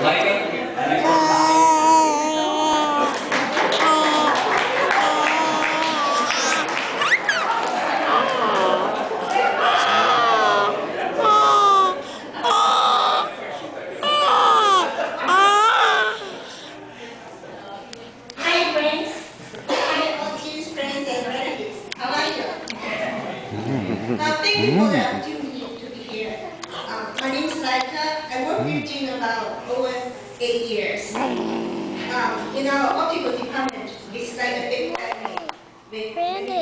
Hi friends, hi audience friends and relatives. How are you? Thank you for the opportunity to be here. My name is Laika. I work with Jing about over 8 years. In our optical department, it's like a big family with many